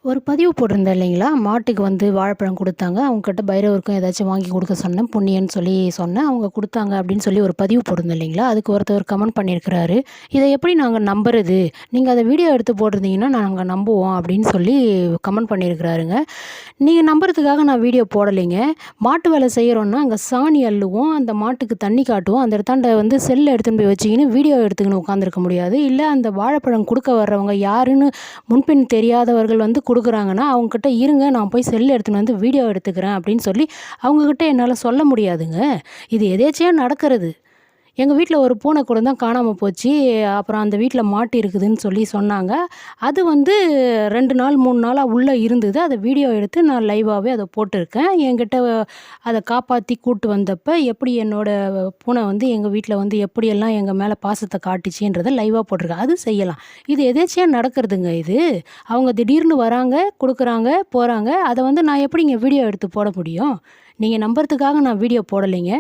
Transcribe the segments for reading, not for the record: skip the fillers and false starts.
ஒரு பதிவு போட்டிருந்தேன் இல்லைங்களா? மாட்டுக்கு வந்து வாழைப்பழம் குடுத்தாங்க. அவங்ககிட்ட பைரவருக்கும் ஏதாச்சும் வாங்கி குடுக்க சொன்னேன். புண்ணியன்னு சொல்லி சொன்னேன். அவங்க குடுத்தாங்க அப்படின்னு சொல்லி ஒரு பதிவு போட்டிருந்தேன் இல்லைங்களா? அதுக்கு ஒருத்தவர் கமெண்ட் பண்ணியிருக்கிறாரு. "இத எப்படி நாங்க நம்புறது? நீங்க அத வீடியோ எடுத்து போட்டிருந்தீங்கன்னா, நாங்க நம்புவோம்." அப்படின்னு சொல்லி கமெண்ட் பண்ணியிருக்கிறாருங்க. நீங்க நம்புறதுக்காக நான் வீடியோ போடலைங்க. மாட்டு வேலை செய்றோம்னா, அங்க சாணி அள்ளுவோம். அந்த மாட்டுக்கு தண்ணி காட்டுவோம். அந்த இடத்தாண்ட வந்து செல்ல எடுத்துன்னு போய் வச்சுக்கின்னு வீடியோ எடுத்துக்கின்னு உட்காந்துருக்க முடியாது. இல்ல அந்த வாழைப்பழம் குடுக்க வர்றவங்க யாருன்னு முன்பின் தெரியாதவர்கள் வந்து குடுக்குறாங்கன்னா, அவங்ககிட்ட "இருங்க நான் போய் செல் எடுத்துன்னு வந்து வீடியோ எடுத்துக்கிறேன்" அப்படின்னு சொல்லி அவங்ககிட்ட என்னால சொல்ல முடியாதுங்க. இது எதேர்ச்சையா நடக்கிறது. எங்க வீட்ல ஒரு பூனை கூட தான் காணாம போச்சு. அப்புறம் அந்த வீட்ல மாட்டு இருக்குதுன்னு சொல்லி சொன்னாங்க. அது வந்து 2 நாள், 3 நாளா உள்ள இருந்தது. அத வீடியோ எடுத்து நான் லைவாவே அத போட்டிருக்கேன். என்கிட்ட அத காப்பாத்தி கூட்டு வந்தப்ப, எப்படி என்னோட பூனை வந்து எங்க வீட்ல வந்து எப்படியெல்லாம் எங்க மேல பாசத்த காட்டுச்சுன்றத லைவா போட்டிருக்கேன். அது செய்யலாம். இது எதேர்ச்சையா நடக்கிறதுங்க இது. அவங்க திடீர்னு வராங்க, குடுக்குறாங்க, போறாங்க. அத வந்து நான் எப்படிங்க வீடியோ எடுத்து போட முடியும்? நீங்க நம்புறதுக்காக நான் வீடியோ போடலைங்க.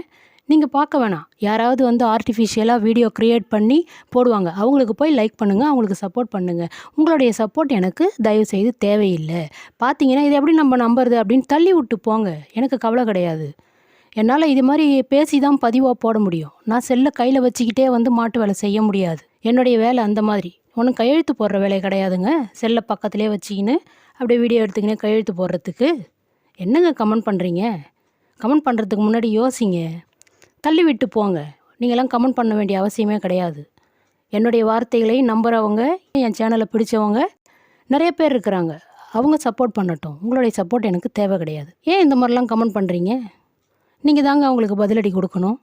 நீங்க பார்க்க வேணாம். யாராவது வந்து ஆர்ட்டிஃபிஷியலா வீடியோ கிரியேட் பண்ணி போடுவாங்க. அவங்களுக்கு போய் லைக் பண்ணுங்க. அவங்களுக்கு சப்போர்ட் பண்ணுங்க. உங்களுடைய சப்போர்ட் எனக்கு தயவுசெய்து தேவையில்ல. பார்த்தீங்கன்னா, "இத எப்படி நம்ம நம்புறது?" அப்படின்னு தள்ளி விட்டு போங்க. எனக்கு கவல கிடையாது. என்னால இது மாரி பேசி தான் பதிவா போட முடியும். நான் செல்ல கையில வச்சுக்கிட்டே வந்து மாட்டு வேலை செய்ய முடியாது. என்னுடைய வேலை அந்த மாதிரி. ஒண்ணும் கையெழுத்து போடுற வேலை கிடையாதுங்க. செல்ல பக்கத்திலேயே வச்சுக்கின்னு, அப்படியே வீடியோ எடுத்துக்கினே கையெழுத்து போடுறதுக்கு. என்னங்க கமெண்ட் பண்றீங்க? கமெண்ட் பண்றதுக்கு முன்னாடி யோசிங்க. தள்ளி விட்டு போங்க. நீங்கலாம் கமெண்ட் பண்ண வேண்டிய அவசியமே கிடையாது. என்னுடைய வார்த்தைகளை நம்புறவங்க, என் சேனல பிடிச்சவங்க நெறைய பேர் இருக்கிறாங்க. அவங்க சப்போர்ட் பண்ணட்டும். உங்களுடைய சப்போர்ட் எனக்கு தேவை கிடையாது. ஏன் இந்த மாரிலாம் கமெண்ட் பண்றீங்க? நீங்க தாங்க அவங்களுக்கு பதிலடி குடுக்கணும்.